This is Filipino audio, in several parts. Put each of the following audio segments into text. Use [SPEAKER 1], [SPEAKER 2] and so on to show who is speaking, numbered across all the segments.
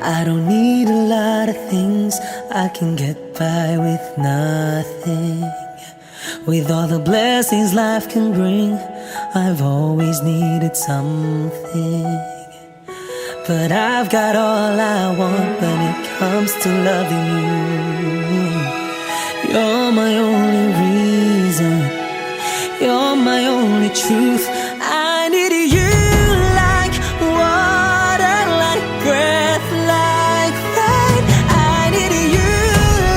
[SPEAKER 1] I don't need a lot of things, I can get by with nothing. With all the blessings life can bring, I've always needed something. But I've got all I want when it comes to loving you. You're my only reason, you're my only truth. I need you like water, like breath, like rain. I need you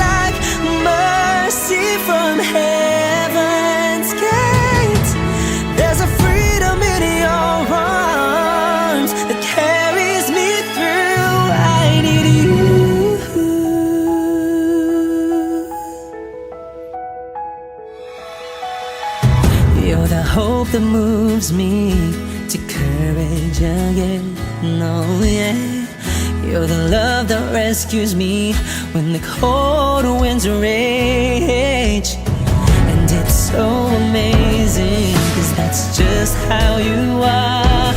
[SPEAKER 1] like mercy from heaven's gate. There's a freedom in your arms that carries me through. I need you. You're the hope that moves me to courage again. No, yeah. You're the love that rescues me when the cold winds rage. And it's so amazing, 'cause that's just how you are.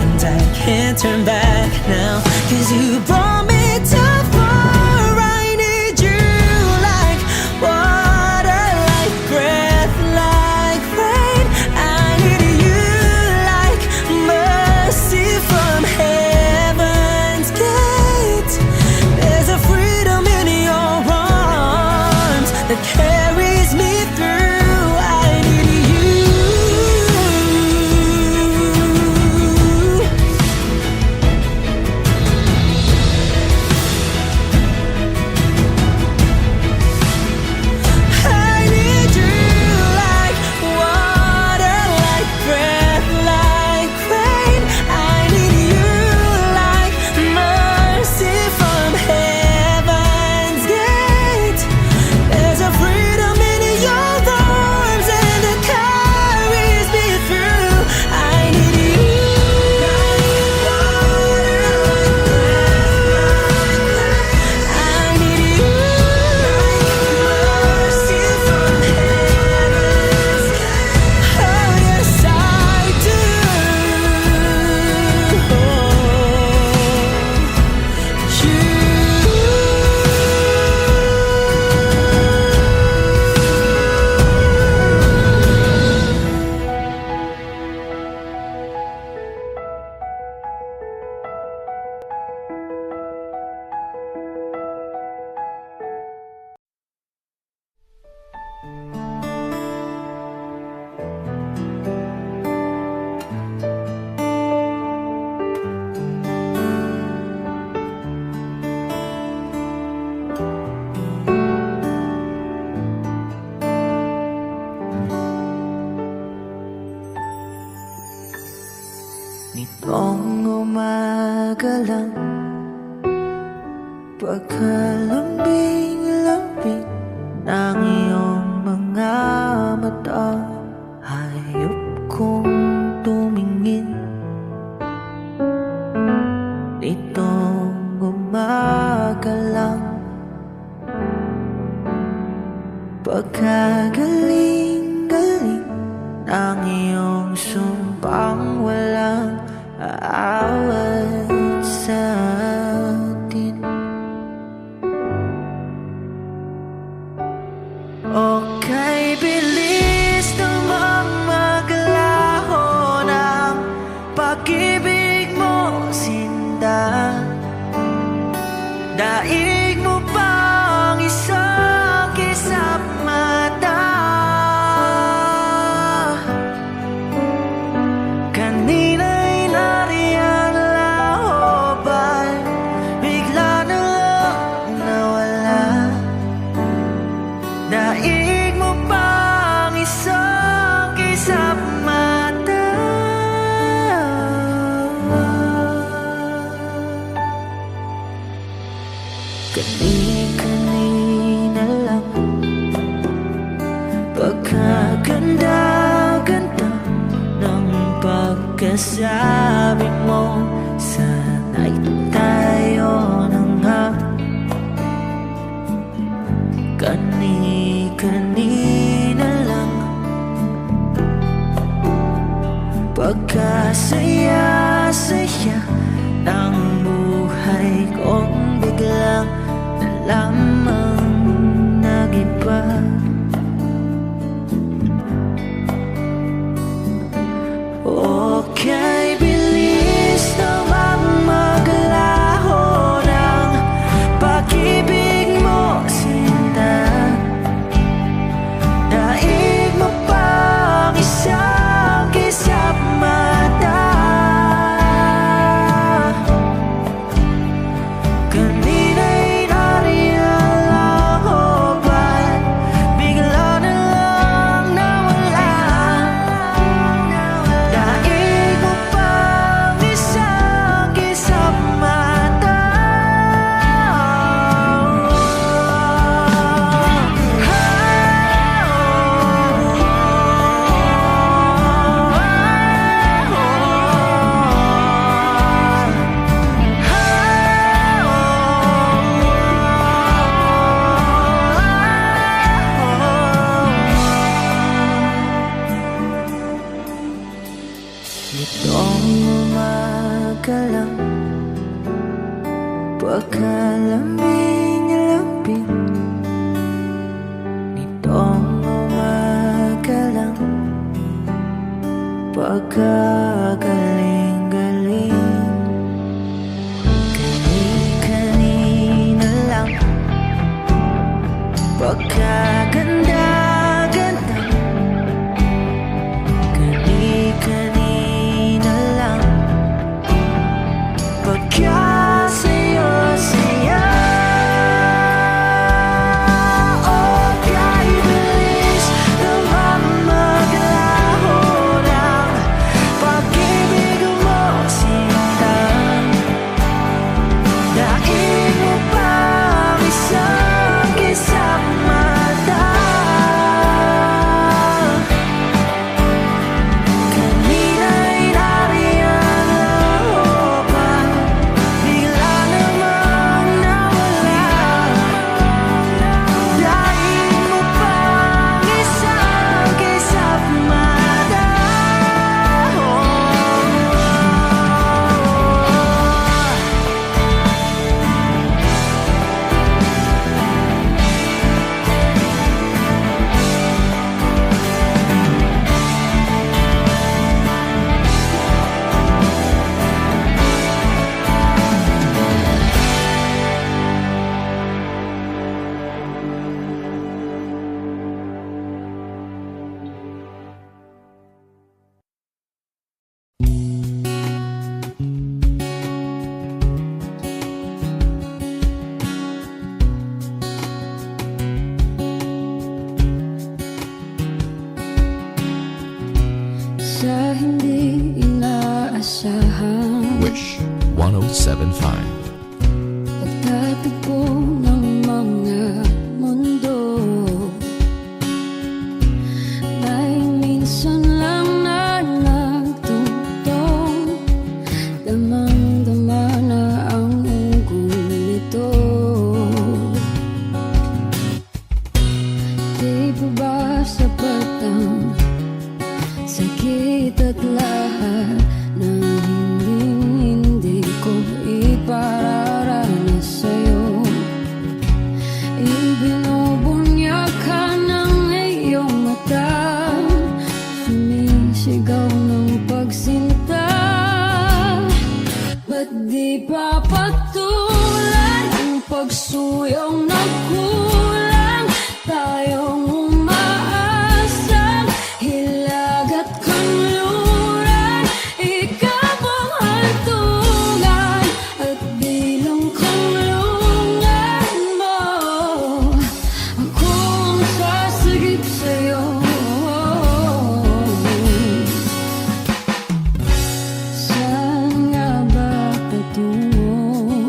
[SPEAKER 1] And I can't turn back now, 'cause you brought me too far. I need you like water, like breath, like rain. I need you like mercy from heaven's gate. There's a freedom in your arms that carries me through. I need you. I need you like water, like breath, like rain. I need you like mercy from heaven's gate. There's a freedom in your arms and it carries me through. I need you. I need you like mercy from heaven's gate. Oh yes, I do. Nitong umaga lang, pagkalambing-lambing ng iyong mga mata, hayop kong tumingin. Nitong umaga lang, pagkagaling-galing ng iyong sumpang walang aawat sa atin. Okay, bilis namang maglaho ng pag-ibig mo, sinta. Daig mo pang isang kisap mata. Kanina'y nariyan lahoban, bigla na lang nawala. Daig mo pang isang kisap mata. Kani-kanina lang, pagkaganda-ganda ng pagkasabi mo, sana'y tayo na nga. Kani-kanina lang, pagkasaya-saya ng buhay Noong biglang nalamang nag-iba. Okay, bilis naman maglaho ng pag-ibig mo, sinta. Daig mo pang isang kisap mata. Kanina'y nariyan lang ko, ba't bigla na lang nawala? Daig mo pang isang kisap mata. Nitong umaga lang, pagkalambing-lambing. Nitong umaga lang, pagkagaling-galing. Kani-kanina lang, pagkaganda-ganda. Kani-kanina lang, pagkasaya-saya. Oh, kay bilis naman maglaho ng pag-ibig mo, sinta. Daig mo pang isang kisap mata. Kanina'y nariyan lang ko, ba't bigla namang nawala? Daig mo pang isang kisap mata.
[SPEAKER 2] Sa hindi inaasahan,
[SPEAKER 3] Wish 1075.
[SPEAKER 2] pagtatagpo ng mga mundo, may minsan lang na nagtungtong. Damang-dama na ang ugol nito. Di pa ba sapat ang sakit at lahat ng hindi ko ipararanas sa'yo? Ibinubunyag ka ng iyong mata, sumisigaw ng pagsinta. Ba't di pa patulan ang pagsuyong ng kulang? Tayong umaasang hilag at kanluran, ikaw ang hantungan at bilang kanlungan mo. Ako ang sasagip sa'yo. Saan nga ba patungo?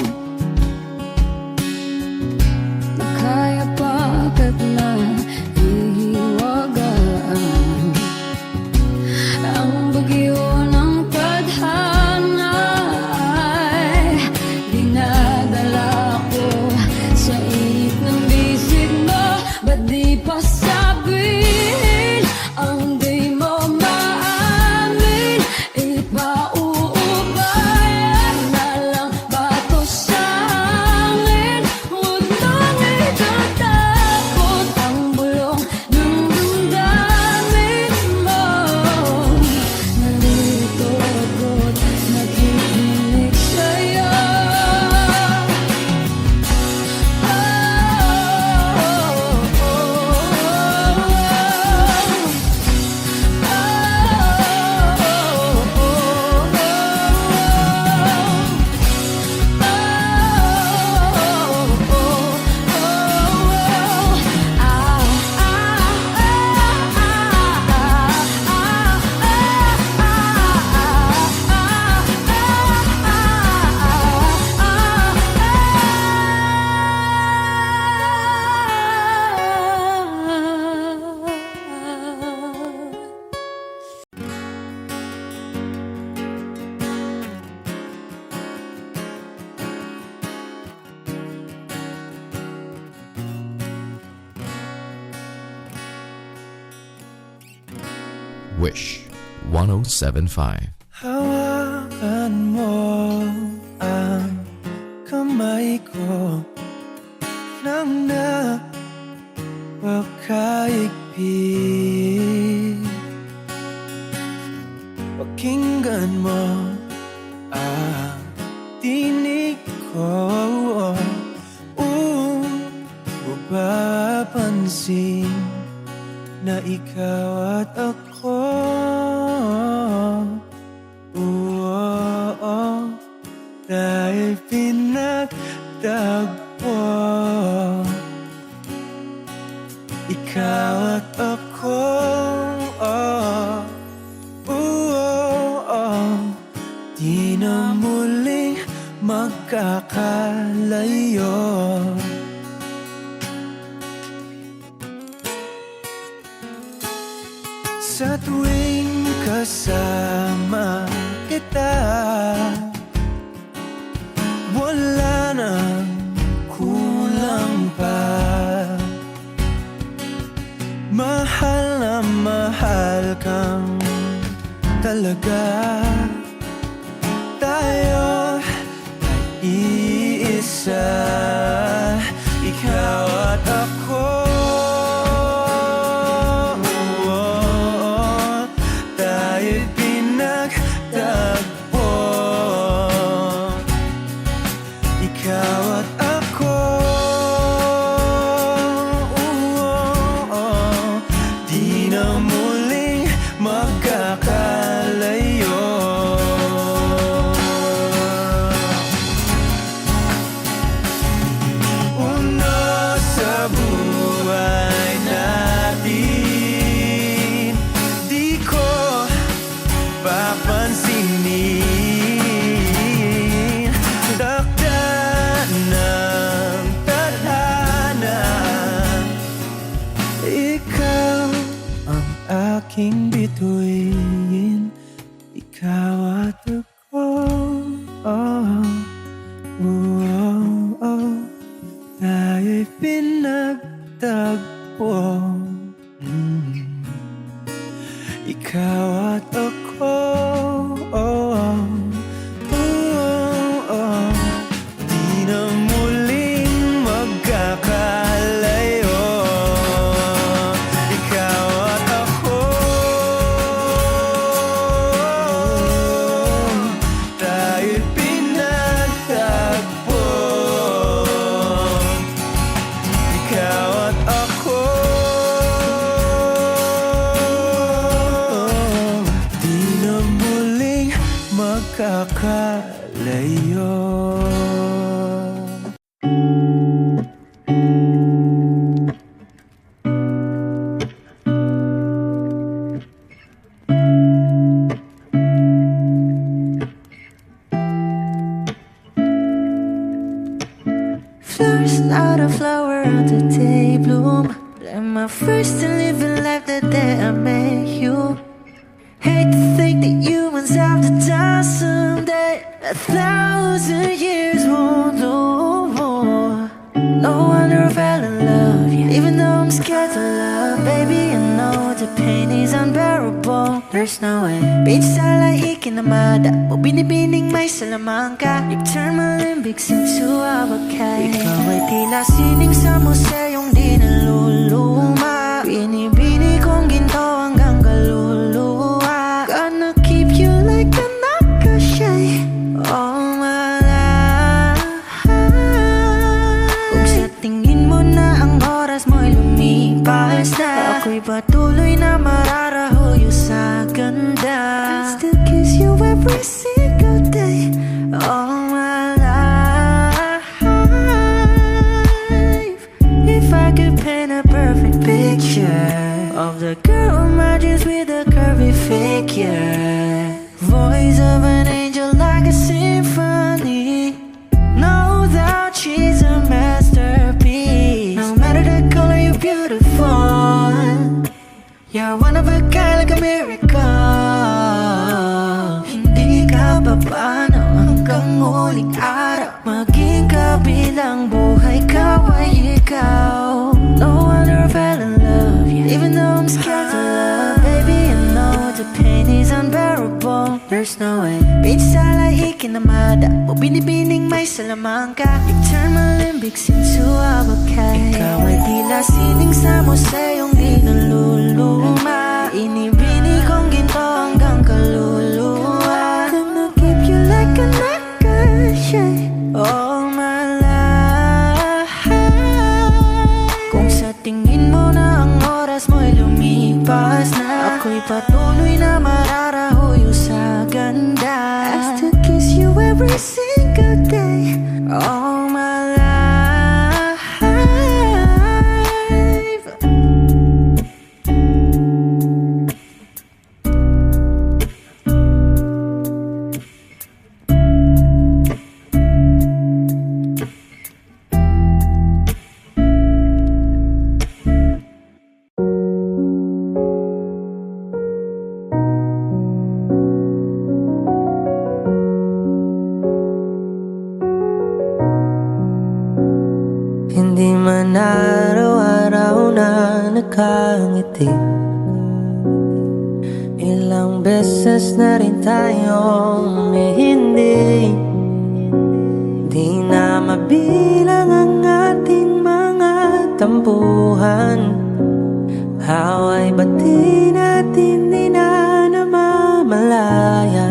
[SPEAKER 3] Wish 1075.
[SPEAKER 4] Hawakan mo ang kamay ko nang napakaigpit. Pakinggan mo ang tinig ko, mapapansin na ikaw at ako. Dahil pinagtagpo, ikaw at ako. Di na muling magkakalayo. Sa tuwing kasama kita, wala nang kulang pa. Mahal na mahal kang talaga. Tayo ay iisa, ikaw at ako. Tayo'y pinagtagpo, ikaw at ako. Di na muling magkakalayo. Una sa buhay natin, di ko papansinin. Takda ng tadhana, ikaw ang aking bituin, ikaw at ako. Tayo'y pinagtagpo, ikaw at ako. Di na muling magkakalayo, ikaw at ako. Tayo'y pinagtagpo, ikaw at ako. Di na muling magkakalayo.
[SPEAKER 1] Flowers, not a flower on the day bloom. I'm my first to live a life the day I met you. Hate to think that humans have the time someday. 1,000 years won't know more. No wonder I fell in love, yeah. Even though I'm scared to love, baby, I know the pain is unbearable. There's no way. Pinsala ikinamada mo, binibining may salamangka. You've turned my limbics into abakay. Ikaw ay tila sining sa museyong di naluluma. Binibini kong ginto hanggang kaluluwa. Gonna keep you like a nakashay all my life. Kung sa tingin mo na ang oras mo'y lumipas na, ako'y patuloy na mararahuyo sa ganda. I still kiss you every single day all my life. If I could paint a perfect picture of the girl in my dreams with a curvy figure, voice of an angel like a symphony, no doubt she's a masterpiece. No matter the color, you're beautiful. You're one of a kind, like a miracle. Hindi ka papano hanggang huling araw, maging kabilang buhay ka ay ikaw. No wonder I fell in love, yeah. Even though I'm scared to love, baby, I know there's no way. Pinsalay ikinamada o binibining may salamangka. You turn my limbics into a bouquet. Ikaw ay tila sining sa museyong di naluluma. Inibini kong ginto hanggang kaluluwa. Gonna keep you like a necklace, yeah. All my life. Kung sa tingin mo na ang oras mo'y lumipas na, ako'y patuloy na mararahuyo sa ganda. I still kiss you every single day. All my life. Hindi man araw-araw na nakangiti, ilang beses na rin tayong hindi. Di na mabilang ang ating mga tampuhan. Away bati natin di na namamalayan.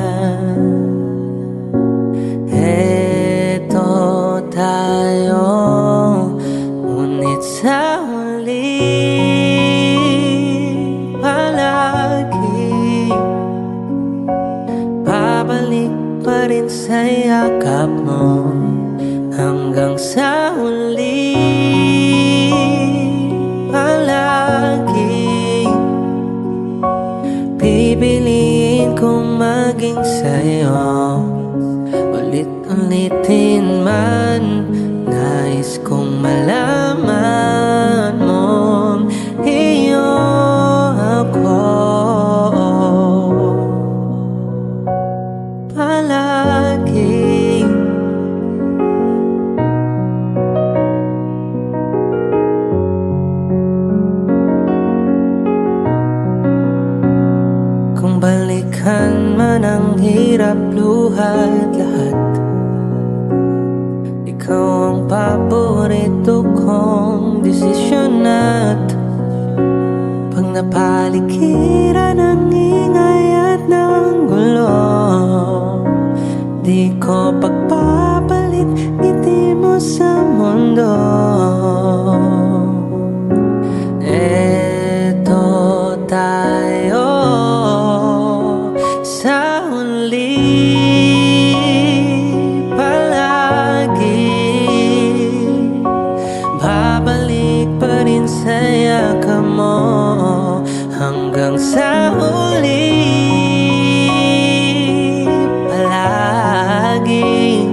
[SPEAKER 1] Eto tayo, ngunit sa huli palagi babalik pa rin sa yakap mo. Hanggang sa huli palagi pipiliin kong maging sa'yo. Ulit-ulitin man, nais kong malaman mong iyo ako palagi. Kung balikan man ang hirap, luha't lahat, ikaw ang paborito kong desisyon. At pag napaligiran ng ingay at ng gulo, di ko pagpapalit ngiti mo sa mundo. Eto tayo sa huli babalik pa rin sa yakap mo. Hanggang sa huli palagi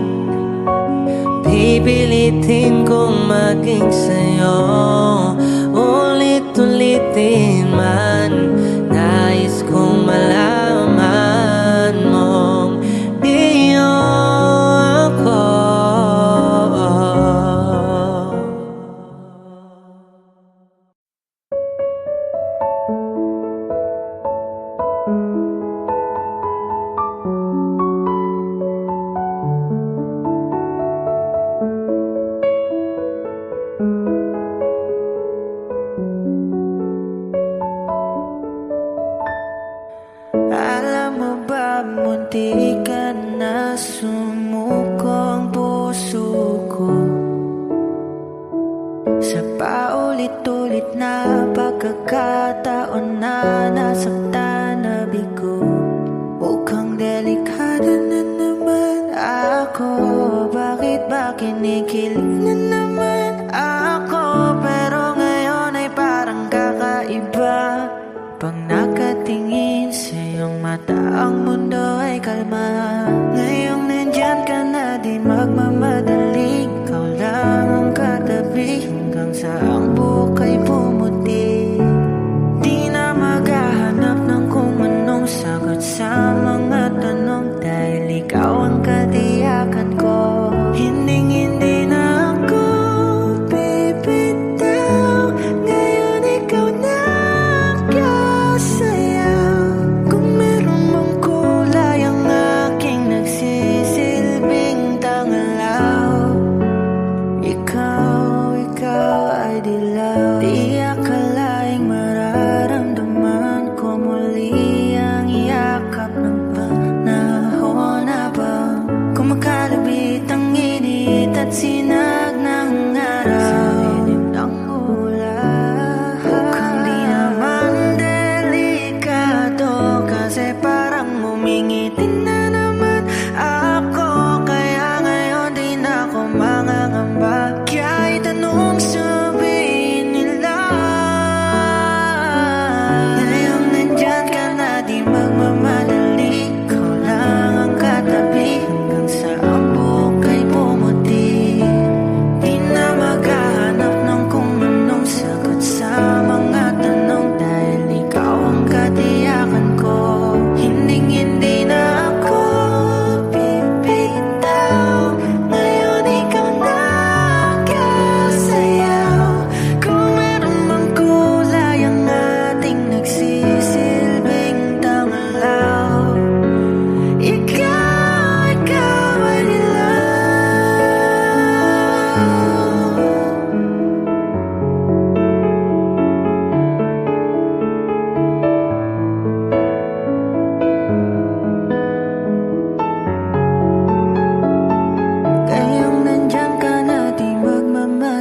[SPEAKER 1] pipilitin kong maging sa'yo. Ulit-ulitin man, nais kong malaman mong iyo ako. Alam mo ba, munti ka na sumuko ang puso ko sa paulit-ulit na pagkakataon na nasaktan na bigo. Mukhang delikado na naman ako. Bakit ba kinikilig na naman ako? Pero ngayon ay parang kakaiba. Pag nakatingin sa iyong mata, ang mundo ay kalma. Ngayong nandyan ka na, di magmamadali. Ikaw lang ang katabi hanggang sa ang buhok ay pumuti. Di na maghahanap ng kung anong sagot sa mga tanong, dahil ikaw ang katiyakan ko. Hinding-hindi na ako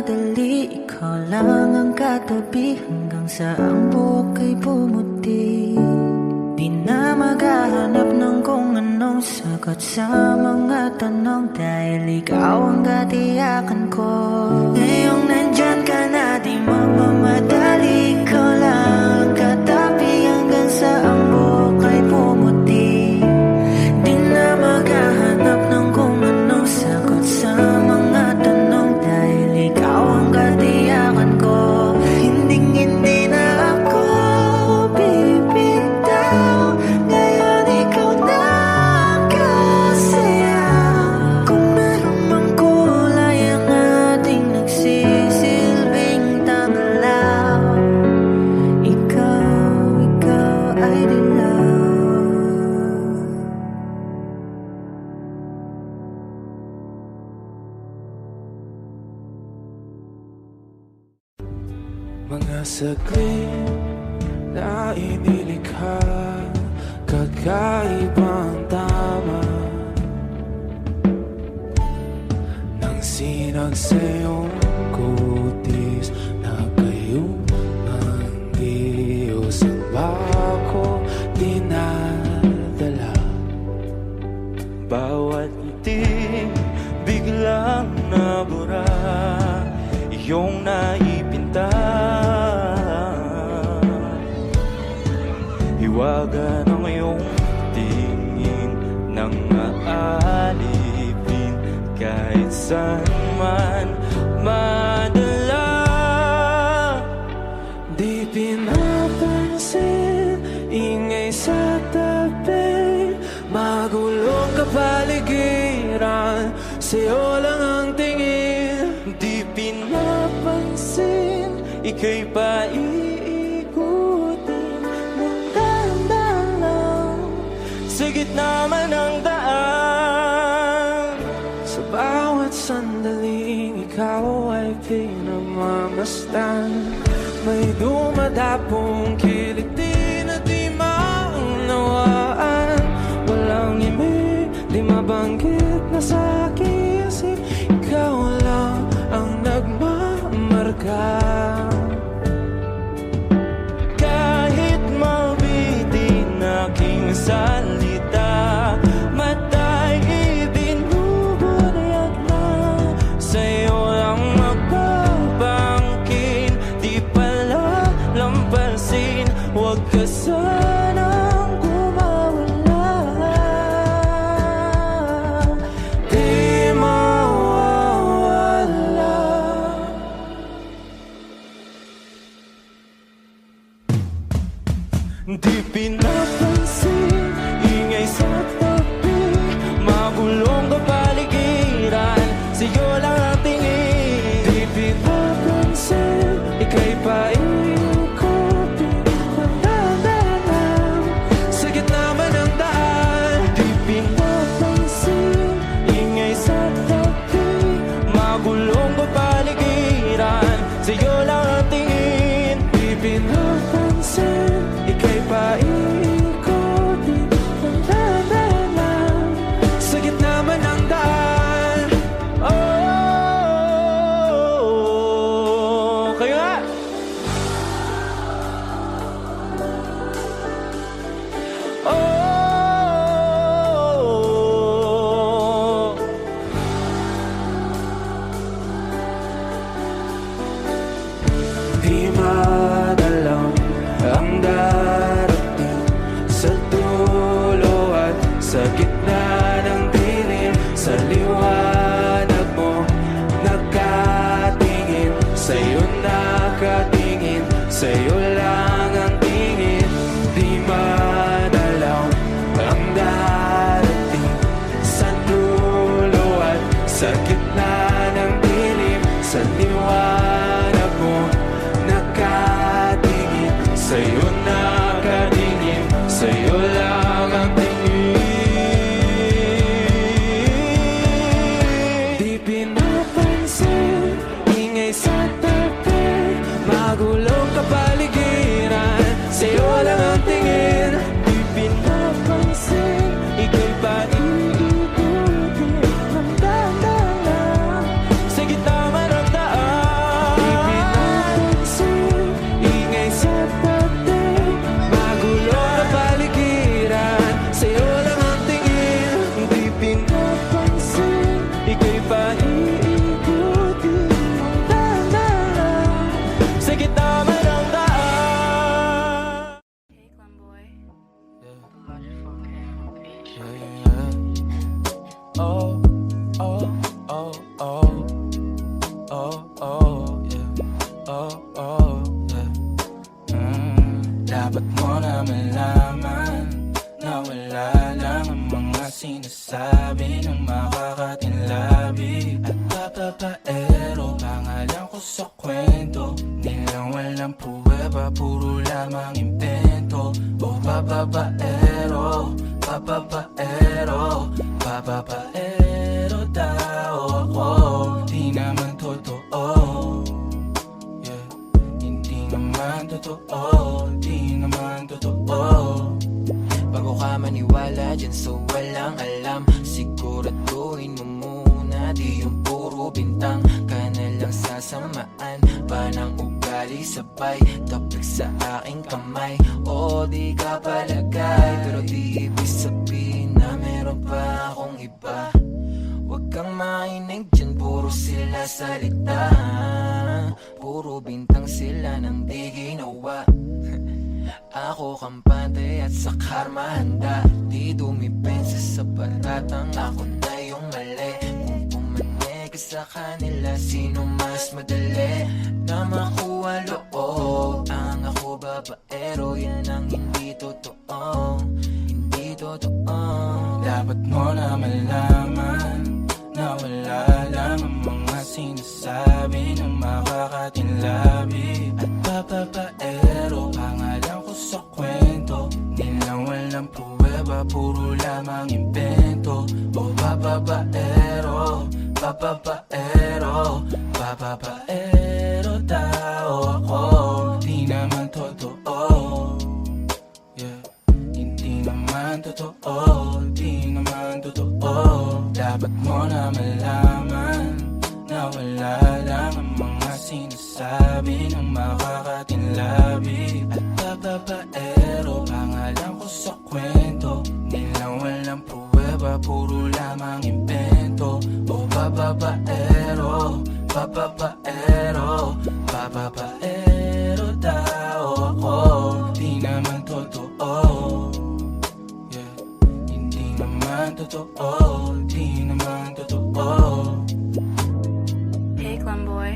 [SPEAKER 1] nagmamadali, ikaw lang ang katabi hanggang sa ang buhok ay pumuti. Di na maghahanap ng kung anong sagot sa mga tanong, dahil ikaw ang katiyakan ko. Ngayong nandyan ka na, di magmamadali, ikaw lang ang katabi hanggang sa ang buhok ay pumuti. Di na maghahanap ng kung anong sagot sa mga tanong, dahil ikaw ang katiyakan ko. Hindi na ako bibitaw, ngayon ikaw na ang kasaya. Kung meron mang kulay ang ating nagsisilbing tanglaw, ikaw ay dilaw.
[SPEAKER 4] Mga saglit na inilikha, kakaibang tama nang sinag sa iyong kutis na kayong ang Diyos ang bako dinadala. Bawat ngiti biglang nabura, iyong naipinta. Hiwaga ng iyong tingin nang aalipin, kahit saan man madala. Di pinapansin, ingay sa tabi, magulong kapaligiran, sa'yo lang ang tingin. Di pinapansin, ika'y paiikutin ng dahan-dahan sa gitna man ng daan. Sa bawat sandaling ikaw ay pinamamasdan, may dumadapong kiliti na di maunawaan. Walang imig, di mabanggit na sa aking isip, ikaw lang ang nagmamarka. Kahit mabitin aking salita, matay ibinubunayag na, sa'yo lang magbabangkin. Di pala lampasin, huwag ka sanang kumawala. Di mawawala. Di pinapansin, ingay sa tabi, magulong kapaligiran, sa'yo lang ang tingin. Di pinapansin, ika'y paikutin ng dahan-dahan sa gitna man ng daan. Di pinapansin, ingay sa tabi, magulong kapaligiran, sa'yo lang ang tingin. Di pinapansin, ika'y paikutin ng dahan-dahan sa gitna man ng daan. Oh, kaya oh, di madalaw ang darating sa dulo at sa gitna ng dilim. Sa liwanag mo nakatingin, sa'yo nakatingin, sa'yo lang ang tingin. Di madalaw ang darating sa dulo at sa gitna ng dilim. Sa liwanag mo nakatingin, sa'yo nakatingin, sa'yo lang ang tingin. Di pinapansin, ingay sa tabi, magulong kapaligiran, sa'yo lang ang tingin. Di pinapansin, ika'y paiikutin ng dahan-dahan sa gitna man ng daan. oh, yeah. Oh, oh, yeah. Dapat mo na malaman na wala lang ang mga sinasabi ng makakatinlabi. At papapaero, pangalan ko sa kwento, nilang walang pruweba, puro lamang impento. Oh, papapaero, papapaero, papapaero daw ako. Di naman totoo, yeah. Hindi naman totoo, di naman totoo.
[SPEAKER 5] Bago ka maniwala dyan sa walang alam, siguraduhin mo muna di yung puro bintang. Ka na lang sasamaan pa ng ugali, sabay tapik sa aking kamay. O di ka palagay, pero di ibig sabihin na meron pa akong iba. Huwag kang mainig dyan, puro sila salita, puro bintang sila nang di ginawa. Ako kampante at sa karma handa, di dumipensa sa paratang ako na yung mali. Kung pumanig ka sa kanila, sino mas madali na makuha loob? Ang ako babaero, yan ang hindi totoo, hindi totoo.
[SPEAKER 4] Dapat mo na malaman na wala lang ang mga sinasabi ng makakatinlabi. At papapaero, pangalan ko sa kwento, nilang walang pruweba, puro lamang impento. O papapaero, papapaero, papapaero daw ako. Di naman totoo, yeah. Hindi naman totoo, di naman totoo. Dapat mo na malaman na wala lang ang mga sinasabi ng makakatinlabi. At papapaero, pangalan ko sa kwento, nilang walang pruweba, puro lamang impento. O papapaero, papapaero, papapaero daw ako. Di naman totoo, yeah. Hindi naman totoo, di naman totoo.
[SPEAKER 6] Hey, Clem boy.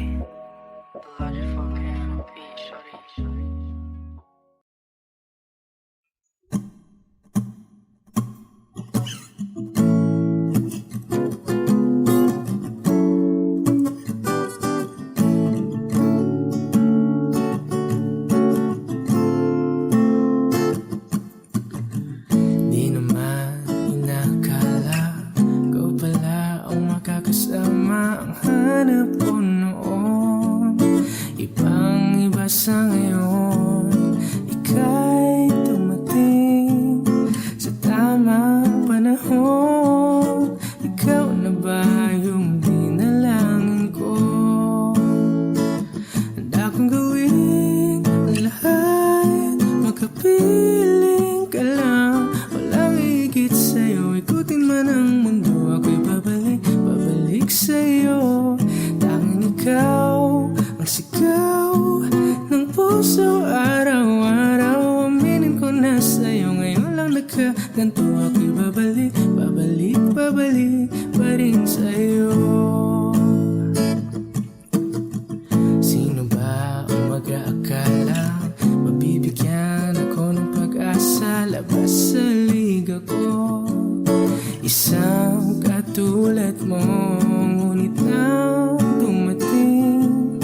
[SPEAKER 4] Di naman inakala ko pala ang makakasama. Ang hanap ko noon, ibang iba sa ngayon. Ika'y dumating sa tamang panahon. Ikaw na ba yung dinalangin ko? Handa kong gawin ang lahat, makapiling ka lang. Walang higit sa'yo, ikutin man ang mundo, ako'y babalik, babalik sa'yo. Tanging ikaw ang sigaw ng puso araw-araw. Aminin ko na sa'yo, ngayon lang nagkaganto, ako'y babalik, babalik, babalik pa rin sa'yo. Sino ba ang mag-aakala mabibigyan ako ng pag-asa? Labas sa liga ko, isang katulad mo. Ngunit nang dumating,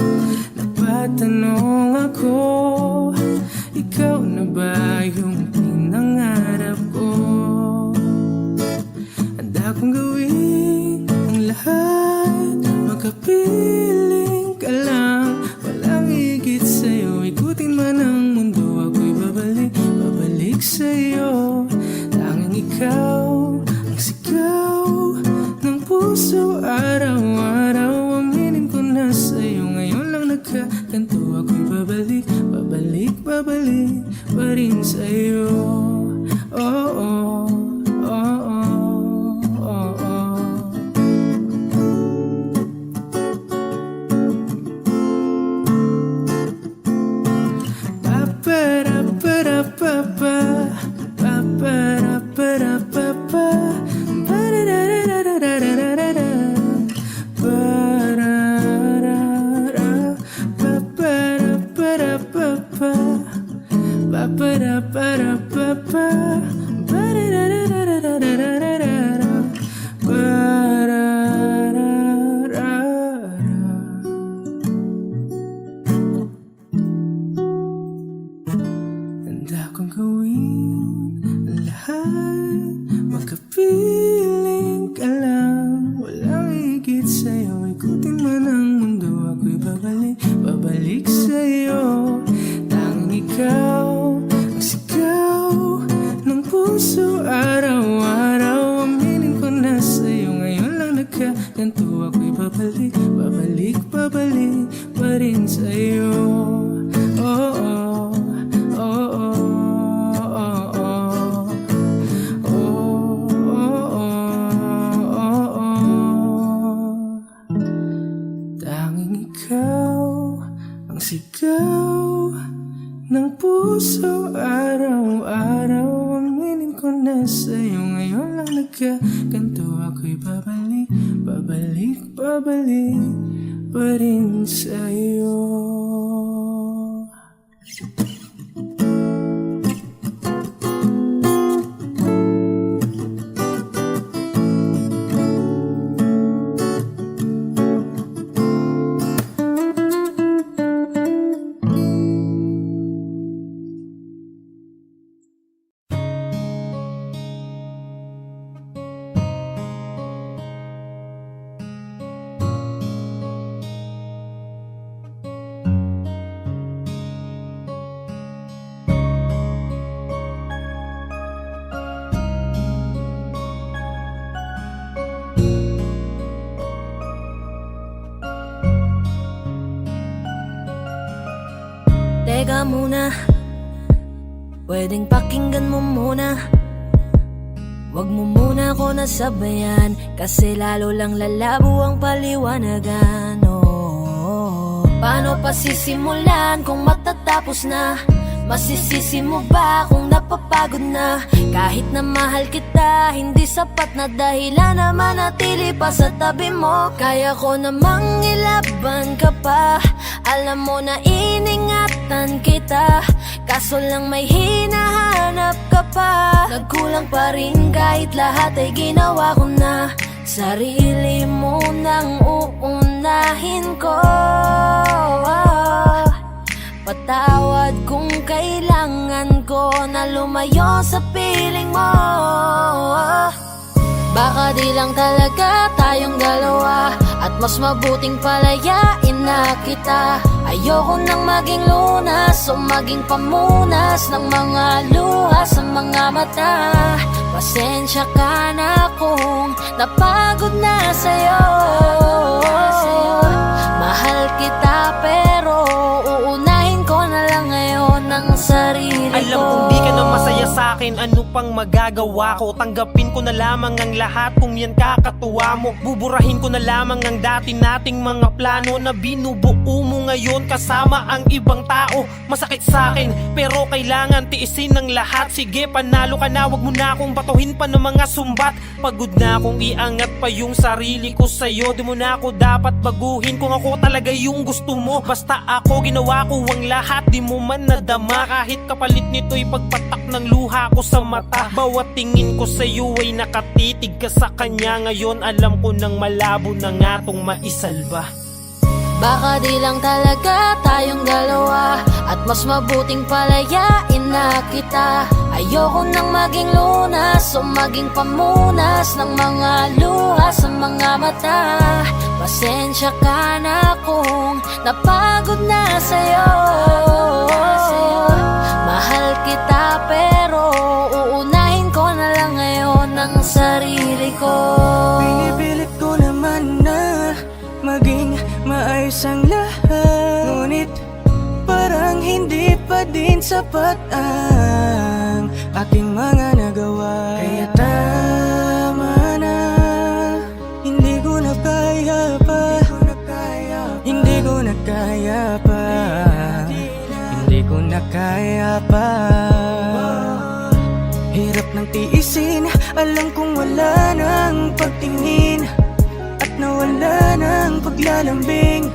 [SPEAKER 4] napatanong ako, ikaw na ba yung pinangarap ko? Handa kong gawin ang lahat, makapiling ka lang. Walang higit sa'yo, ikutin man ang mundo, ako'y babalik, babalik sa'yo. Tanging ikaw ang sigaw ng puso araw-araw. Aminin ko na sa'yo, ngayon lang nagkaganto, ako'y babalik, babalik, babalik pa rin sa'yo. Oh, oh, oh, oh, oh, oh. Pa-pa-ra-pa-ra-pa-pa, pa-pa-ra-pa-ra-pa-pa, pa-ra-ra-ra-ra-ra-ra-ra-ra, pa-ra-ra. babalik sa'yo. Tanging ikaw ang sigaw ng puso araw-araw. Aminin ko na sa'yo, ngayon lang nagkaganto. Ako'y babalik, babalik, babalik pa rin sa'yo. Oh, oh, oh, oh, oh, oh. Tanging ikaw ang sigaw ng puso araw-araw. Aminin ko na sa'yo, ngayon lang nagkaganto. Ako'y babalik, babalik, babalik pa rin sa'yo.
[SPEAKER 2] Teka muna, pwedeng pakinggan mo muna. Wag mo muna ako nasabayan, kasi lalo lang lalabo ang paliwanagan. Oh, paano pa sisimulan kung matatapos na? Masisisi mo ba kung napapagod na? Kahit na mahal kita, hindi sapat na dahilan na manatili pa sa tabi mo. Kaya ko namang ilaban ka pa, alam mo na iningatan kita, kaso lang may hinahanap ka pa. Nagkulang pa rin kahit lahat ay ginawa ko na. Sarili mo nang uunahin ko. Patawad kung kailangan ko na lumayo sa piling mo. Baka di lang talaga tayong dalawa, at mas mabuting palayain na kita. Ayoko nang maging lunas o maging pamunas ng mga luha sa mga mata. Pasensya ka na kung napagod na sa'yo. Mahal kita pero uunahin ko na lang ngayon ang sarili ko.
[SPEAKER 6] Alam kong di ka na masaya sa'kin, ano pang magagawa ko? Tanggapin ko na lamang ang lahat kung yan kakatuwa mo. Buburahin ko na lamang ang dati nating mga plano na binubuo mo ngayon kasama ang ibang tao. Masakit sa'kin pero kailangan tiisin ng lahat. Sige, panalo ka na, wag mo na akong batuhin pa ng mga sumbat. Pagod na akong iangat pa yung sarili ko sa'yo. Di mo na ako dapat baguhin kung ako talaga yung gusto mo. Basta ako, ginawa ko ang lahat, di mo man nadama. Kahit kapalit nito'y pagpatak ng luha ko sa mata. Bawat tingin ko sa'yo ay nakatitig ka sa kanya. Ngayon alam ko nang malabo na nga tong maisalba.
[SPEAKER 2] Baka di lang talaga tayong dalawa, at mas mabuting palayain na kita. Ayoko nang maging lunas o maging pamunas ng mga luha sa mga mata. Pasensya ka na kung napagod na sa'yo. Mahal kita pero uunahin ko na lang ngayon ang sarili ko.
[SPEAKER 4] Pinipilit ko naman na maging maayos ang lahat, ngunit parang hindi pa din sapat ang aking mga nagawa. Kaya tama na, hindi ko na kaya pa, hindi ko na kaya pa, hindi ko na kaya pa. Hirap ng tiisin, alam kong wala nang pagtingin at nawala ng paglalambing.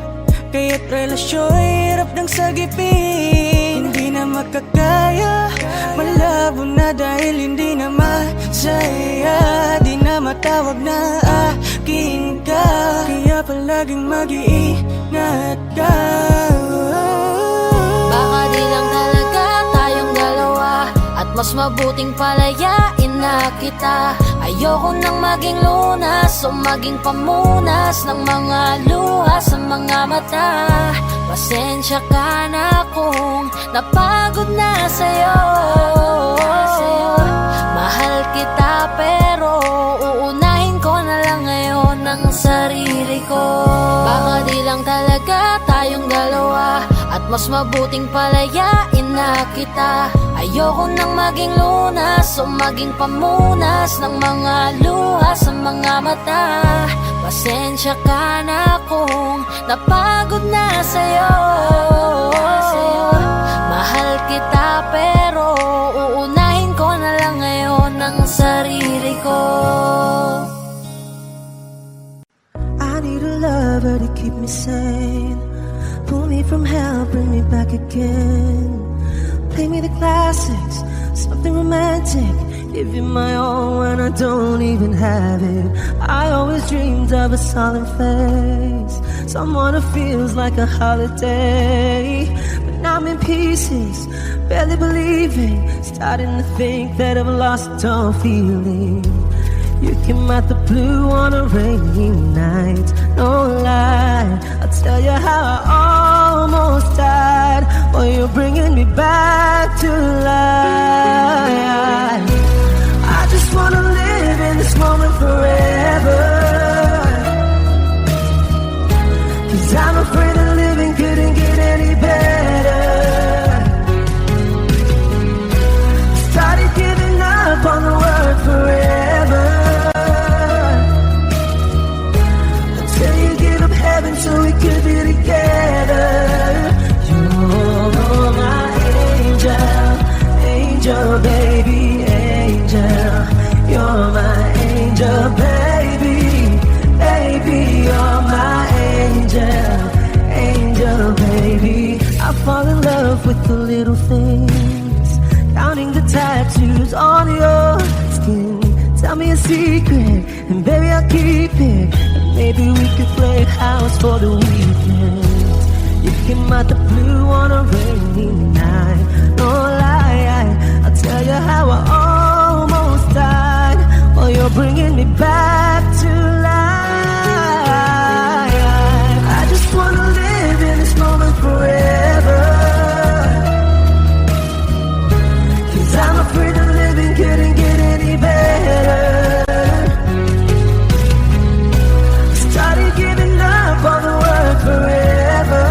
[SPEAKER 4] Kaya't relasyo'y hirap ng sagipin. Hindi na makakaya, malabo na dahil hindi na masaya. Di na matawag na akin ka, kaya palaging mag-iingat ka.
[SPEAKER 2] Baka di lang talaga tayong dalawa, at mas mabuting palayain na kita. Ayoko nang maging lunas o maging pamunas ng mga luha sa mga mata. Pasensya ka na kung napagod na sa'yo. Mahal kita pero uunahin ko na lang ngayon ang sarili ko. Baka di lang talaga tayong dalawa, at mas mabuting palayain na kita. Ayoko nang maging lunas o maging pamunas ng mga luha sa mga mata. Pasensya ka na kung napagod na sa'yo. Mahal kita pero uunahin ko na lang ngayon ang sarili ko.
[SPEAKER 1] I need a lover to keep me sane, pull me from hell, bring me back again. Play me the classics, something romantic, give you my all when I don't even have it. I always dreamed of a solemn face, someone who feels like a holiday. But now I'm in pieces, barely believing, starting to think that I've lost all feeling. You came out the blue on a rainy night, no lie, I'll tell you how I almost died. Well, you're bringing me back to life. I just wanna live in this moment forever, 'cause I'm afraid that living couldn't get any better. Started giving up on the word forever, until you give up heaven so we could be together. You're my angel, angel baby, angel. You're my angel baby, baby. You're my angel, angel baby. I fall in love with the little things, counting the tattoos on your skin. Tell me a secret, and baby I'll keep it. And maybe we could play house for the weekend. You came out the blue on a rainy night, no lie, I'll tell you how I almost died. Well, you're bringing me back to life. I just wanna live in this moment forever, 'cause I'm afraid that living couldn't get any better. Started giving up on the word forever,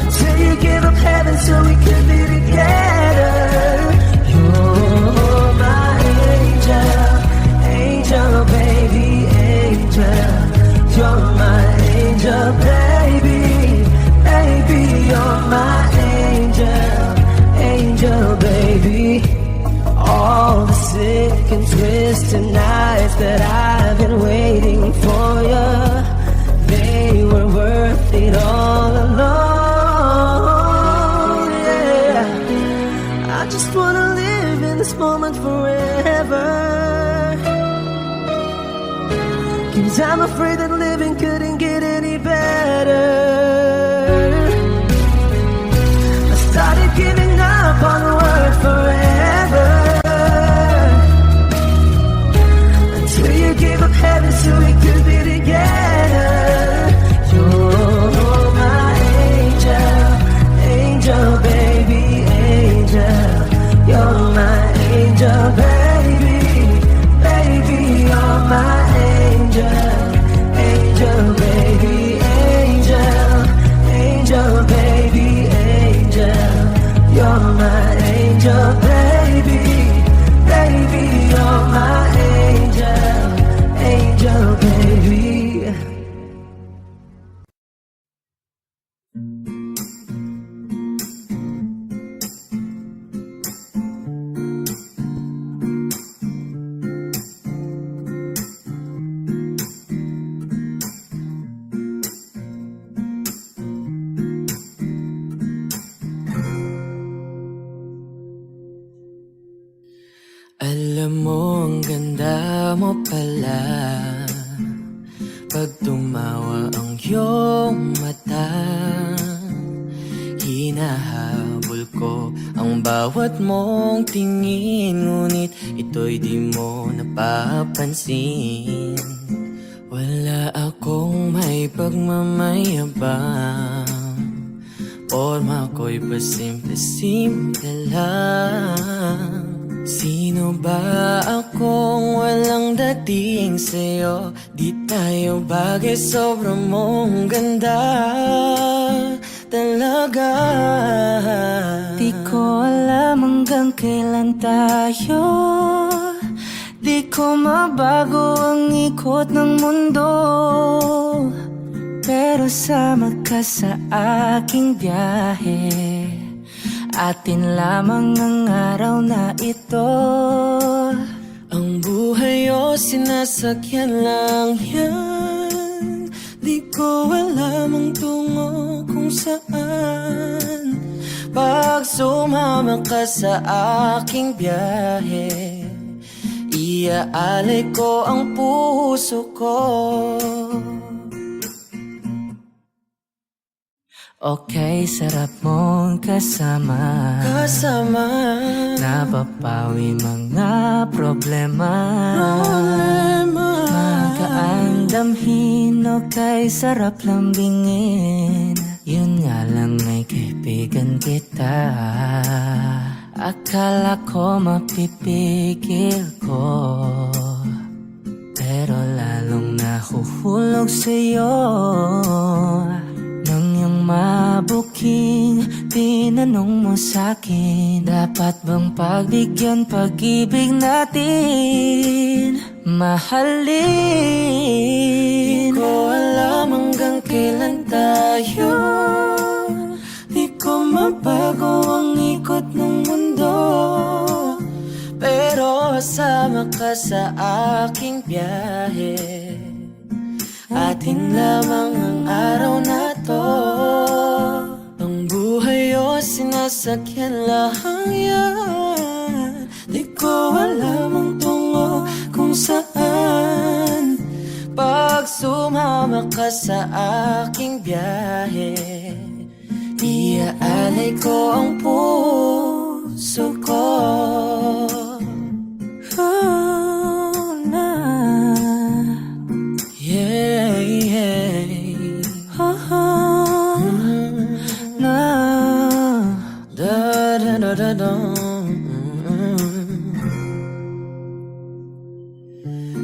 [SPEAKER 1] until you give up heaven so we could be together. You're my angel, angel baby, angel. You're my angel baby, baby. You're my angel, angel baby. All the sick and twisted nights that I've been waiting for you, they were worth it all alone. Yeah, I just wanna live in this moment forever, 'cause I'm afraid that living couldn't get any better. I started giving up on the word forever, until you gave up heaven so we could be together. You're my angel, angel baby, angel. You're my angel baby, baby. You're my angel, angel baby, angel, angel baby, angel. You're my angel baby, baby. You're my angel, angel baby.
[SPEAKER 5] Alam mo, ang ganda mo pala pag tumawa ang iyong mata. Hinahabol ko ang bawat mong tingin, ngunit ito'y di mo napapansin. Wala akong may pagmamayabang, forma ko'y pasimple-simple lang. Sino ba akong walang dating sa'yo? Di tayo bagay, sobrang mong ganda talaga.
[SPEAKER 1] Di ko alam hanggang kailan tayo, di ko mabago ang ikot ng mundo, pero sama ka sa aking biyahe. Atin lamang ang araw na ito.
[SPEAKER 5] Ang buhay o sinasakyan lang yan, di ko alam ang tungo kung saan. Pag sumama ka sa aking biyahe, iaalay ko ang puso ko.
[SPEAKER 1] Okay, sarap mong kasama, napapawi mga problema. Magaan damhin, okay, sarap lambingin. Yun nga lang ay kaibigan kita. Akala ko mapipigil ko, pero lalong nahuhulog sa'yo. Nang yung mabuking tinanong mo sa'kin, dapat bang pagbigyan pag-ibig natin, mahalin?
[SPEAKER 5] Di ko alam hanggang kailan tayo, di ko mabago ang ikot ng mundo, pero sama ka sa aking biyahe. Atin lamang ang araw na to. Ang buhay o sinasakyan lang yan, di ko alam ang tungo kung saan. Pag sumama ka sa aking biyahe, iaalay ko ang puso ko.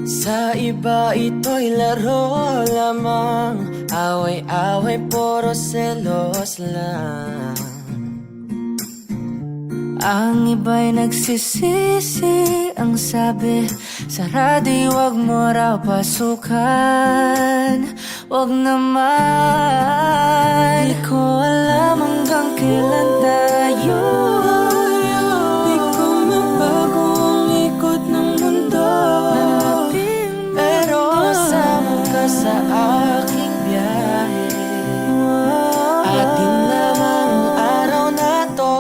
[SPEAKER 5] Sa iba ito'y laro lamang, away-away puro selos lang.
[SPEAKER 1] Ang iba'y nagsisisi, ang sabi sa radyo, wag mo raw pasukan. Wag naman, di ko alam hanggang kailan tayo,
[SPEAKER 5] Di ko mabago ang ikot ng mundo, pero sama ka sa aking biyahe. Atin lamang ang araw na to.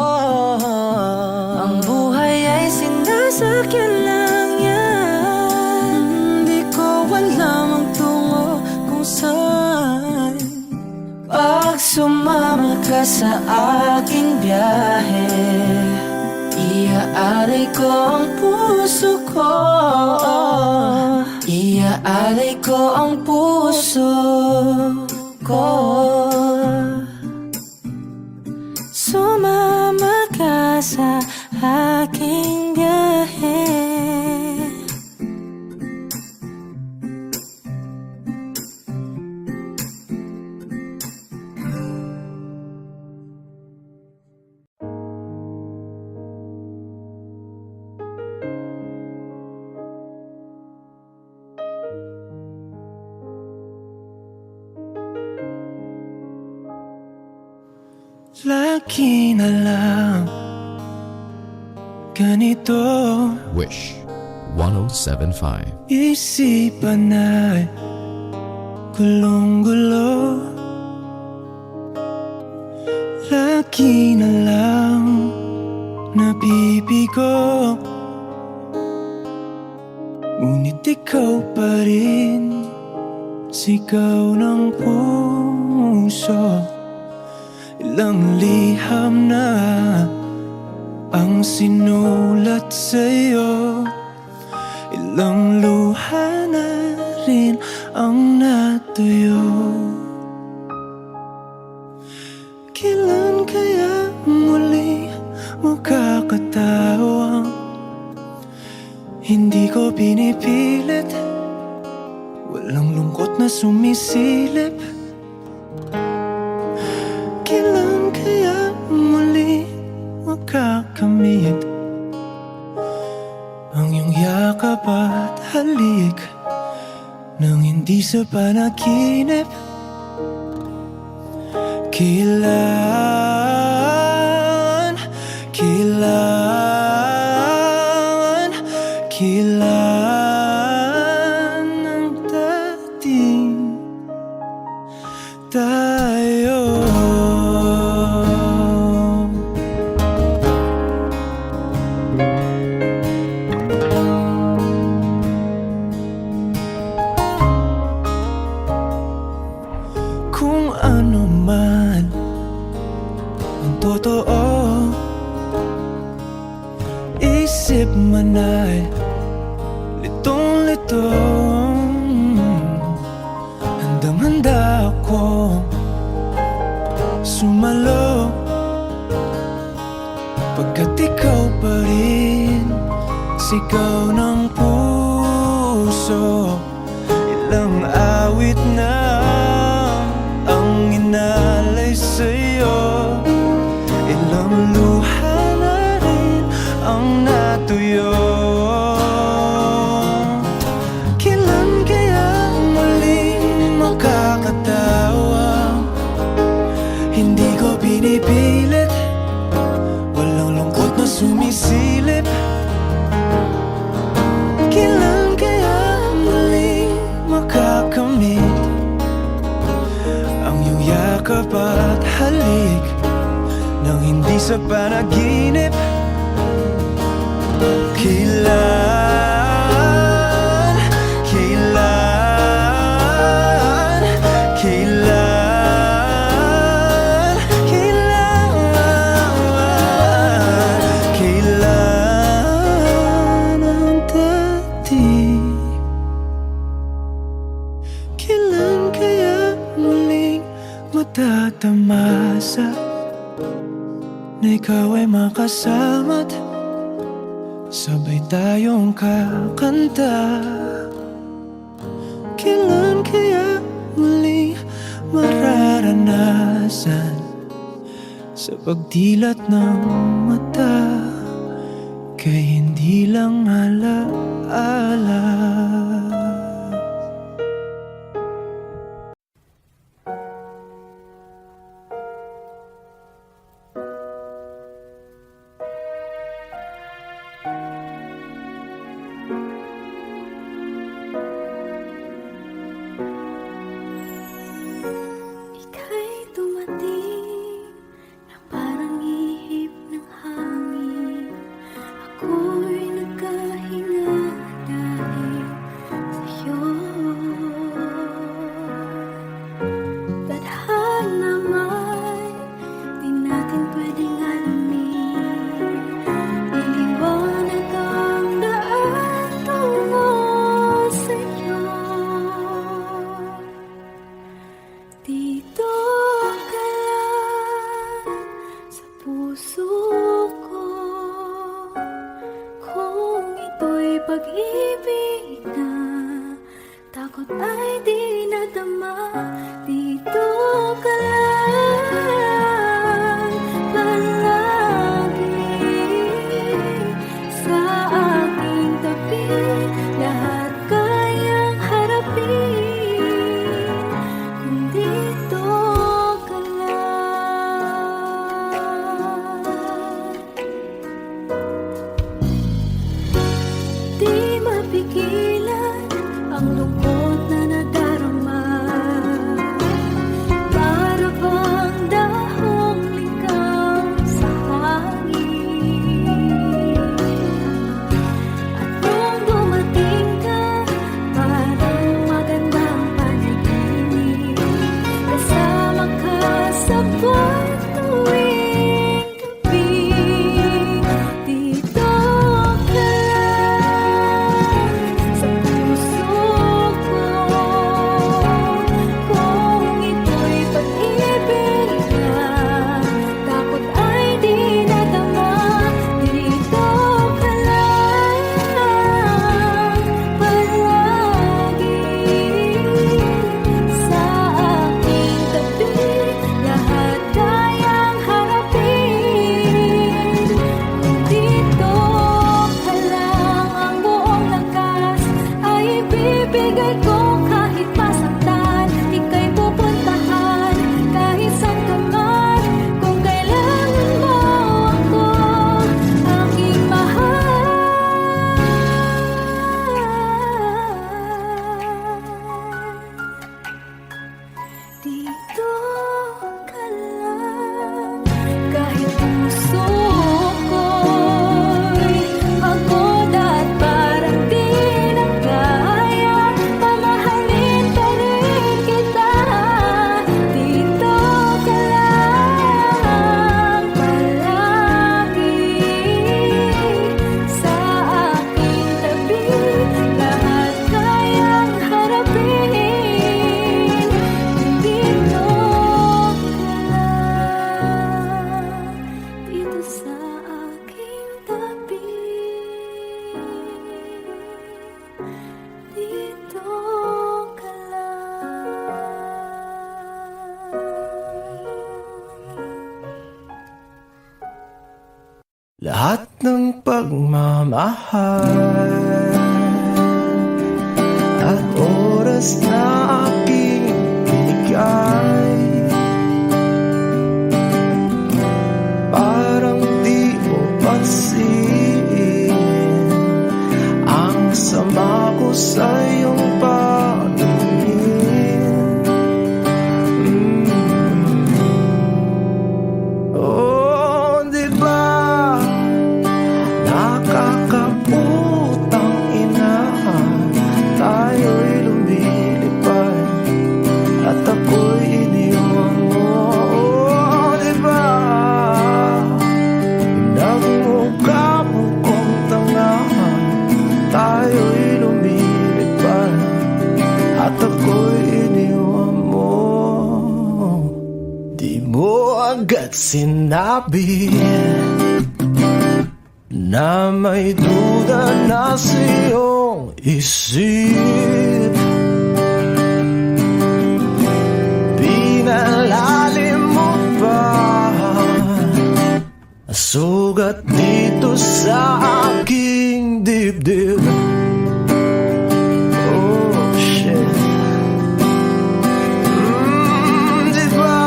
[SPEAKER 1] ang buhay ay sinasakyan lang yan.
[SPEAKER 5] Di ko alam ang tungo kung saan.
[SPEAKER 1] Pag sumama ka sa aking biyahe, iaalay ko ang puso ko. Iaalay ko ang puso ko. Sumama ka sa aking biyahe.
[SPEAKER 4] Lagi na lang ganito,
[SPEAKER 3] Wish 1075.
[SPEAKER 4] isipan ay gulong-gulo. Lagi na lang nabibigo, ngunit ikaw pa rin, sigaw ng puso. Ilang liham na ang sinulat sa'yo, ilang luha na rin ang natuyo. Kailan kaya muli makakatawang hindi ko pinipilit, walang lungkot na sumisilip. Kailan kaya muli makakamit ang iyong yakap at halik nang hindi sa panaginip? Kailan, kailan, kailan ang dating tayo? Kung ano man ang totoo, isip man ay litong-litong, handang-handa akong sumalo, pagkat ikaw pa rin sigaw ng puso. Ilang awit na ang inalay sa'yo, ilang luha na rin ang natuyo. Kailan kaya muling makakatawa? Hindi ko pinipilit, walang lungkot na sumisilip. Kailan kaya muling makakamit ang iyong yakap at halik nang hindi sa panaginip? Kailan, kailan, kailan, kailan, kailan ang dating? Kailan kaya muling matatamasa na ikaw ay makasama't sabay tayong kakanta? Kailan kaya muling mararanasan sa pagdilat ng mata kay hindi lang alaala?
[SPEAKER 2] Ika'y dumating na parang ihip ng hangin. Ako'y nagkahinga dahil sa'yo. Tadhana may di natin pwedeng alamin. Iliwanag ang daan tungo sa'yo. Dito ka lang sa puso ko, kung ito'y pag-ibig na takot ay di nadama. Dito ka lang palagi sa aking tabi, lahat kayang harapin kung dito ka lang. Di mapigilan ang lungkot na nadarama, para bang dahong ligaw sa hangin. At nung dumating ka, parang magandang panaginip, kasama
[SPEAKER 4] lahat ng pagmamahal at oras na aking binigay. Parang di mo pansin ang sama ko sa iyong paningin. Oh, di ba nakakaputang ina, tayo'y lumilipad at ako'y iniwan mo. Oh, di ba nagmukha mo kong tanga, tayo'y lumilipad at ako'y iniwan mo. Di mo agad sinabi na may duda na sa iyong isip. Pinalalim mo pa sugat dito sa aking dibdib. Oh shit. Di ba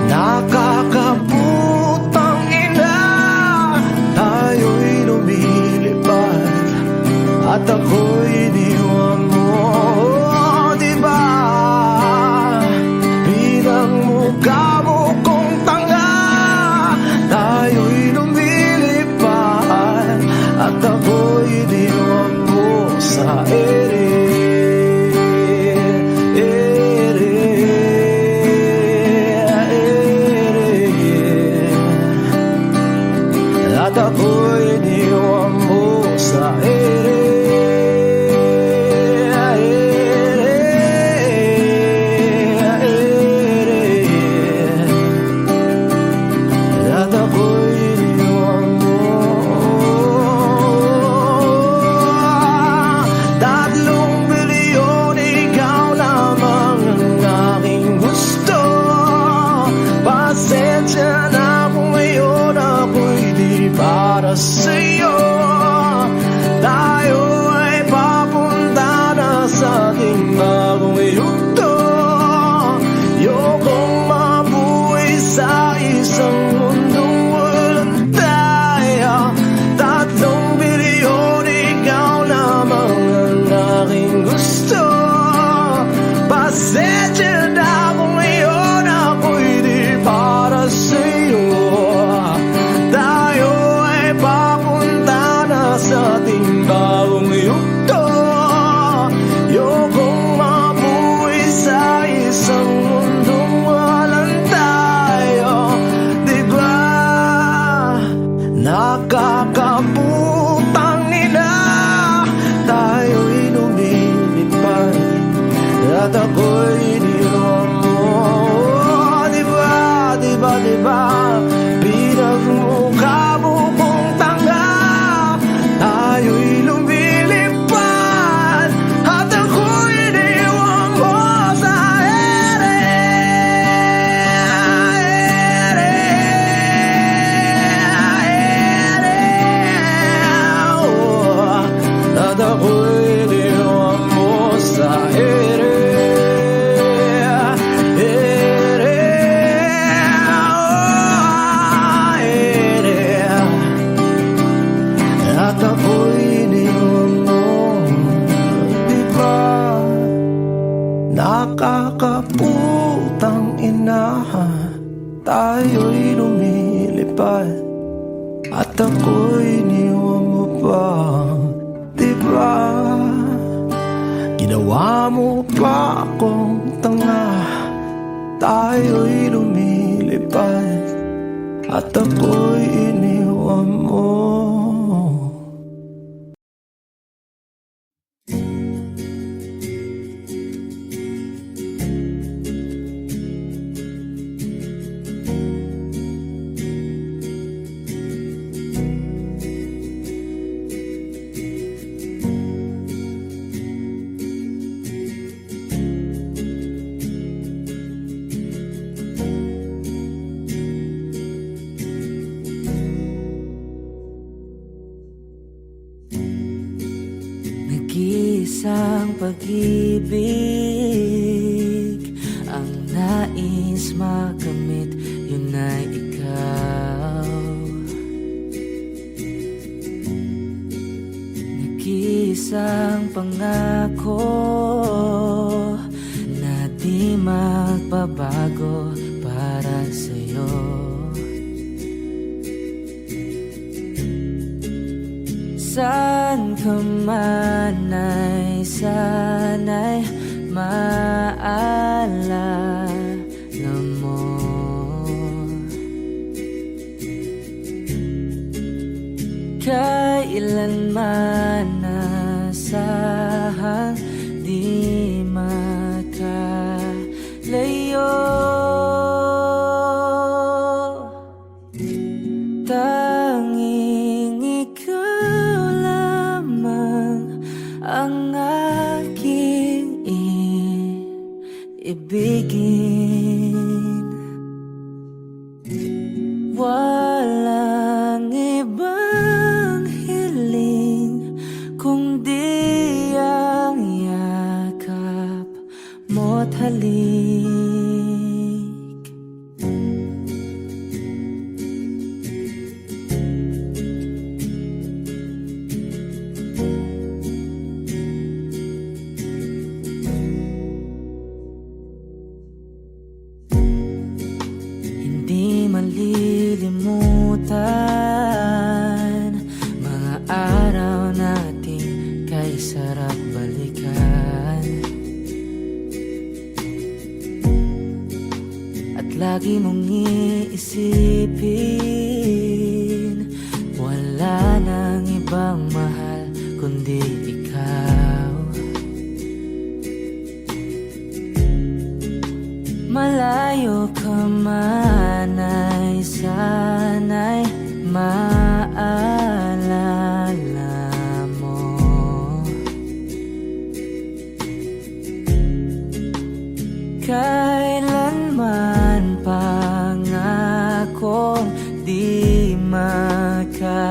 [SPEAKER 4] nakakaputang ina, tayo'y lumilipad at ako'y iniwan mo. Oh, di ba pinagmukha mo kong tanga, tayo'y lumilipad at ako'y iniwan mo sa ere. At ako'y iniwan mo sa ere. At ako'y iniwan mo. 3 bilyon, ikaw lamang ang aking gusto. Pasensya na kung ngayon ako'y di para sa'yo. Tayo ay papunta na sa ating bagong yugto. Ayokong mabuhay sa isang mundong walang tayo. 3 bilyon, ikaw lamang ang aking gusto. Pasensya na kung ngayon ako'y di para sa'yo. Tayo ay papunta na sa ating bagong yugto. Ayokong mabuhay sa isang mundong walang tayo. Di ba nakakaputang ina, tayo'y lumilipad at ako'y iniwan mo. Di ba, di ba, di ba pinagmukha mo kong tanga, tayo'y lumilipad at ako'y iniwan mo sa ere. Oh, at ako'y iniwan mo sa ere. At ako'y iniwan mo. Di ba nakakaputang ina, tayo'y lumilipad at ako'y iniwan mo pa. Di ba ginawa mo pa akong tanga, tayo'y lumilipad at ako'y iniwan mo.
[SPEAKER 1] Nag-iisang pag-ibig ang nais makamit, yun ay ikaw. Nag-iisang pangako na di magbabago para sa'yo. Saan ka man ay sana'y maalala mo. Kailanman nasahang di makalayo. Tanging ikaw lamang ang aking ibigin. Walang ibang hiling kundi ang yakap mo't halik. Hindi malilimutan mga araw natin kay sarap balikan. At lagi mong iisipin, wala nang ibang mahal kundi ikaw. Malayo ka man ay sana'y maalala mo. Kailanman pangakong di makalayo.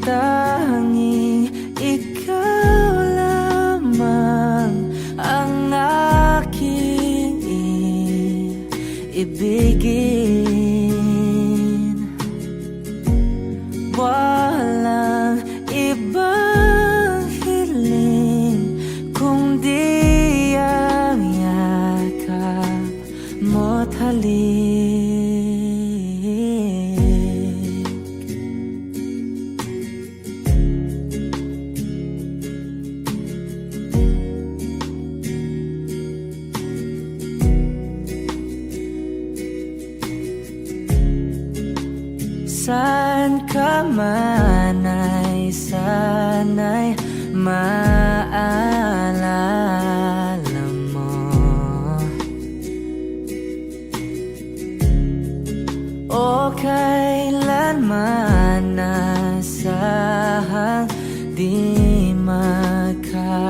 [SPEAKER 1] Tanging ikaw lamang ang aking ibigin. Walang ibang hiling kundi ang yakap mo't halik. Saan ka man ay sana'y maalala mo. O kailanman nasahang di makalayo.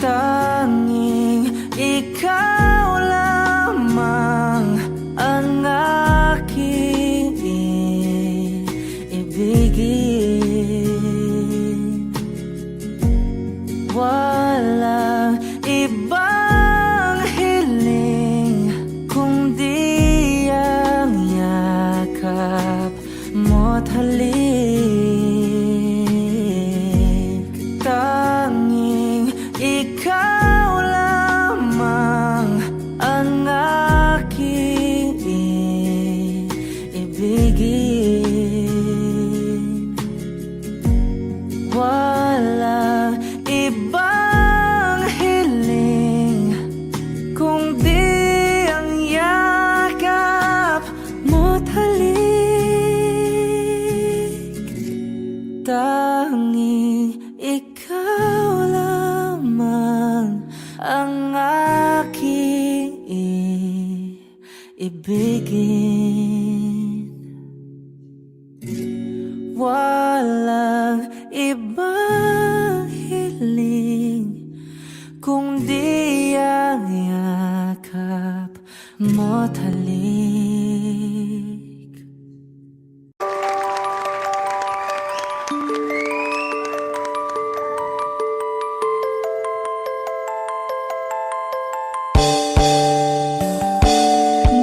[SPEAKER 1] Tanging ikaw lamang ang aking ibigin. Walang ibang hiling kundi ang yakap mo't halik. Tanging ikaw lamang ang aking ibigin. Walang ibang hiling kundi ang yakap mo't halik. Tanging ikaw lamang ang aking ibigin. Walang ibang hiling kundi ang yakap bawat halik.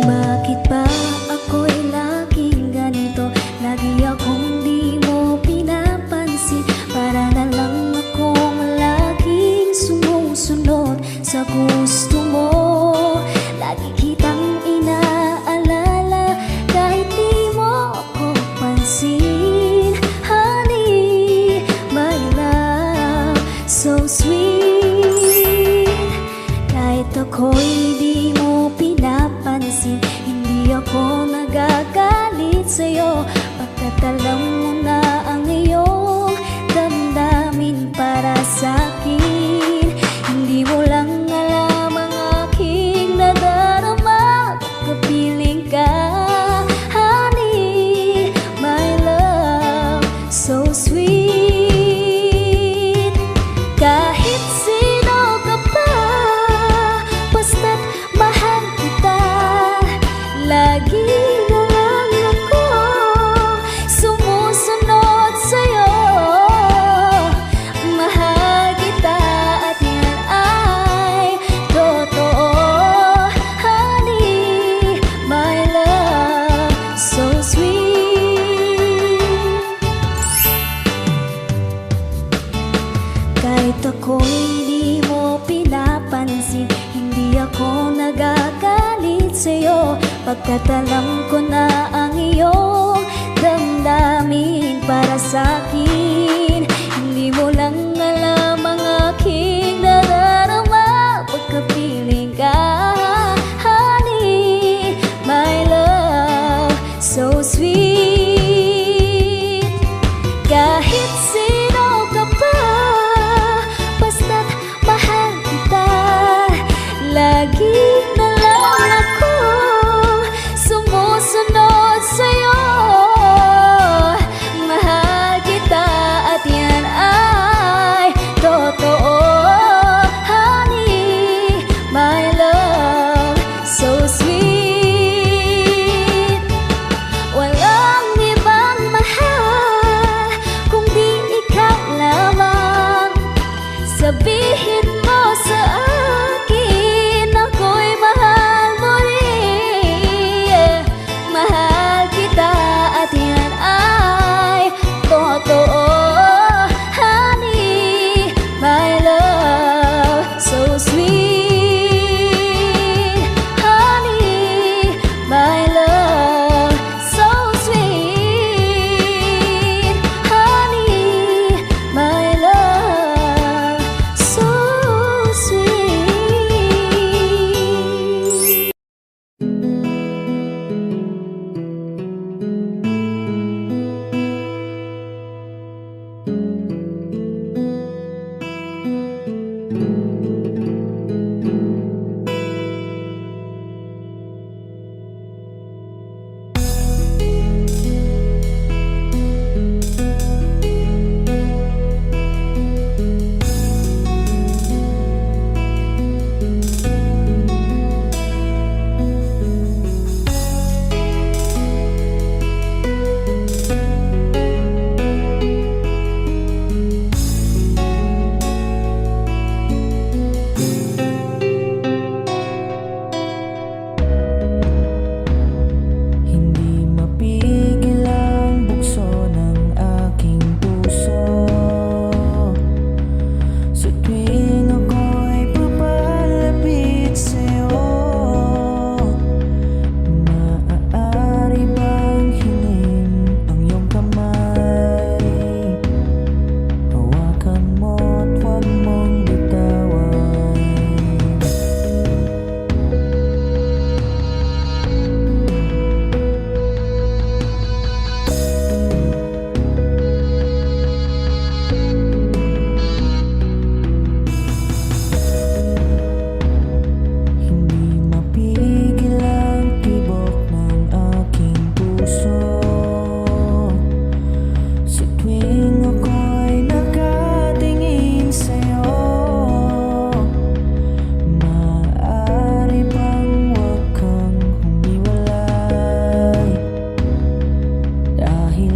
[SPEAKER 2] Bakit ba ako'y laging ganito? Lagi akong di mo pinapansin. Para na lang akong laging sumusunod sa gusto mo. Lagi kitang inaalala kahit di mo ako pansin. Honey, my love, so sweet. Kahit ako'y di mo pinapansin, hindi ako nagagalit sa'yo. Pagkat alam mo na ang iyong damdamin para sa'kin. Hindi mo lang alam ang aking nadarama. Pagkapiling ka, honey, my love, so sweet. Kahit sino ka pa, basta't mahal kita. Lagi na lang ako sumusunod sa'yo. Mahal kita at yan ay totoo. Honey, my love, so sweet. Kahit ako'y di mo pinapansin, hindi ako nagagalit sa'yo. Pagkat alam ko na ang iyong damdamin para sa'kin. Hindi mo lang alam ang aking nadarama. Pagkapiling ka, honey, my love, so sweet. Kahit sino ka pa, basta't mahal kita. Lagi na lang ako sumusunod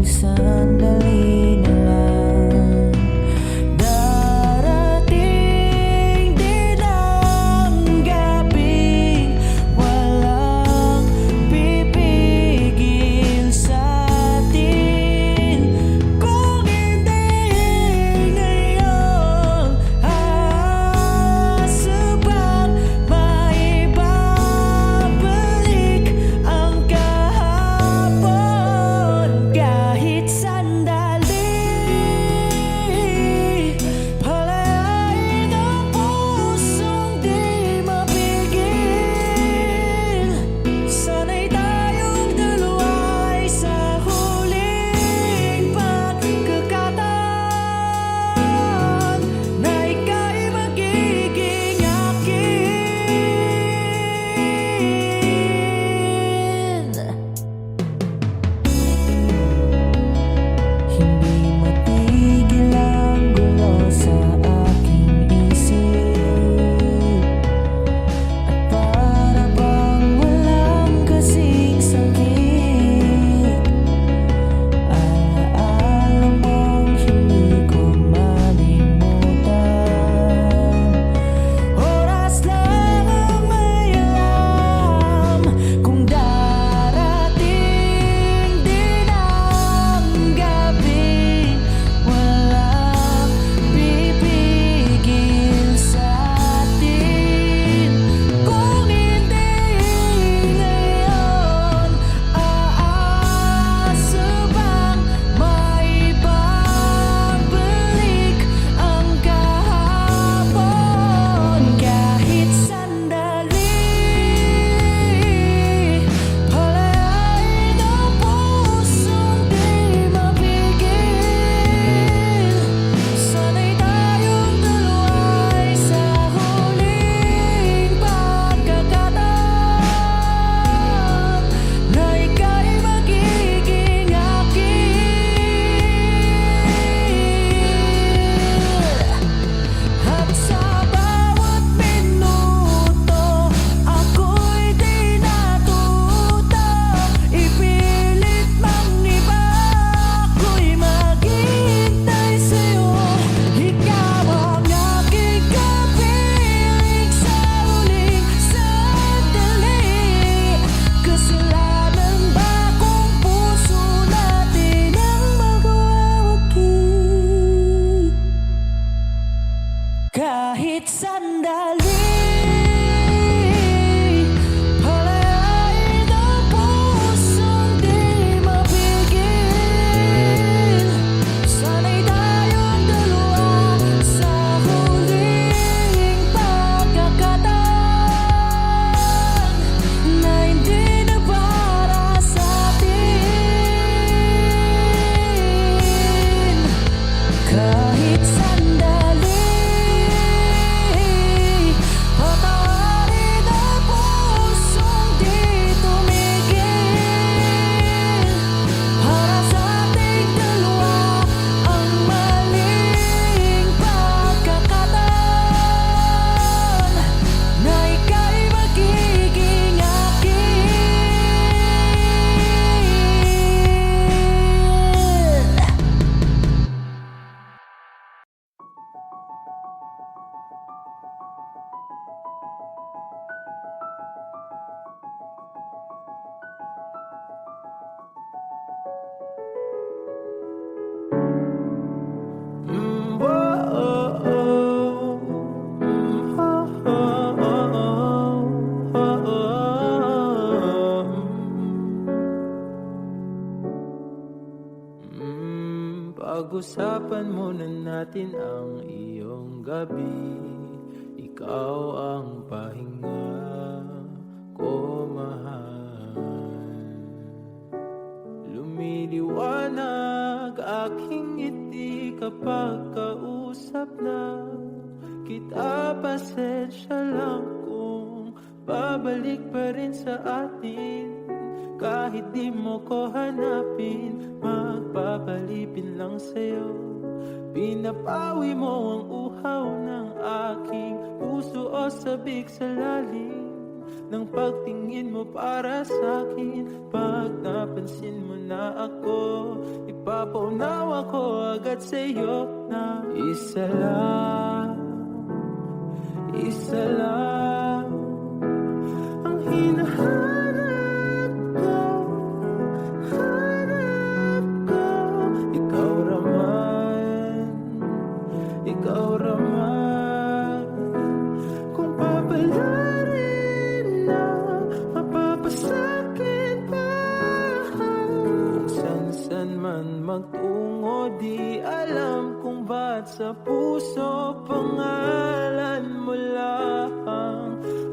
[SPEAKER 1] sandali na lang. Darating din ang gabing walang pipigil sa atin. Kung hindi ngayon, aasubang maibabalik ang kahapon. Kahit sandali, palayain ang pusong di mapigil. Sana'y tayong dalawa ay sa huling pagkakataon na ika'y magiging akin. Hindi matigil ang gulo sa aking isip, at para bang walang kasing sakit. Alaala mong hindi ko malimutan. Oras lang ang may alam kung darating din ang gabing walang pipigil sa atin. Kung hindi ngayon, aasubang maibabalik ang kahapon. Kahit sandali, palayain ang pusong di mapigil. Sana'y tayong dalawa ay sa huling pagkakataon na ika'y magiging akin. At sa bawat minuto, ako'y di natuto. Ipilit mang iba, ako'y maghihintay sa'yo. Ikaw ang aking kapiling sa huling sandali. Kasalanan ba kung puso natin ang magwawagi? Kahit sandali, palayain ang pusong di mapigil. Sana'y tayong dalawa sa huling pagkakataon na hindi na para sa atin. Kahit sandali, patawarin ang pusong di tumigil. Para sa ating dalawa ang maling pagkakataon na ika'y magiging akin.
[SPEAKER 4] Pag-usapan muna natin ang iyong gabi. Ikaw ang pahinga ko, mahal. Lumiliwanag aking ngiti kapag kausap na kita. Pasensya lang kung babalik pa rin sa atin. Kahit di mo ko hanapin, magpapalipin lang sa'yo. Pinapawi mo ang uhaw ng aking puso o sabik sa lalim ng pagtingin mo para sa'kin. Pag napansin mo na ako, ako agad sa'yo na isa lang ang hinahanap ko, ikaw raman, kung papalarin na mapapasakit pa, kung san man magtungo di alam kung ba't sa puso pangalan mo lang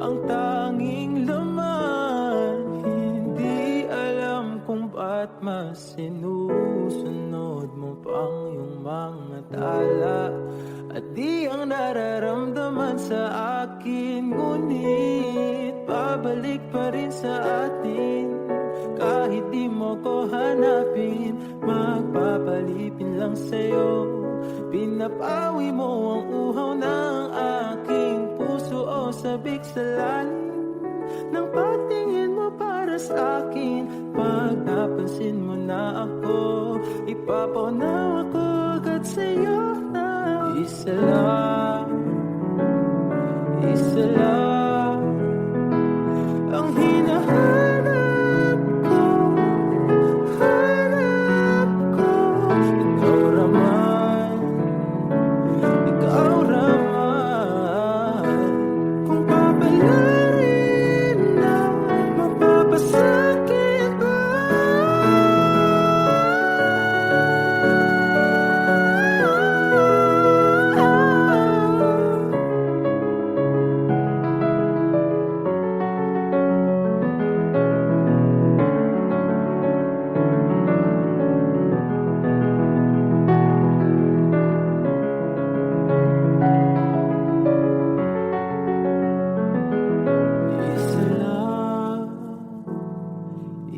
[SPEAKER 4] ang tanging laman. Hindi alam kung ba't mas sinusunod mo pang yung mga tala at di ang nararamdaman sa akin, ngunit pabalik pa rin sa atin. Kahit di mo ko hanapin, magpapalipin lang sa'yo. Pinapawi mo ang uhaw ng aking puso o sabik sa lalim ng pagtingin mo para sa akin. Pag napansin mo na ako, ipapaunaw ako agad sa'yo na isa lang ang hinahanap ko, ikaw raman, kung papalarin na mapapasakit ba.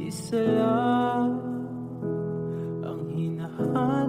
[SPEAKER 4] Isa lang ang hinahanap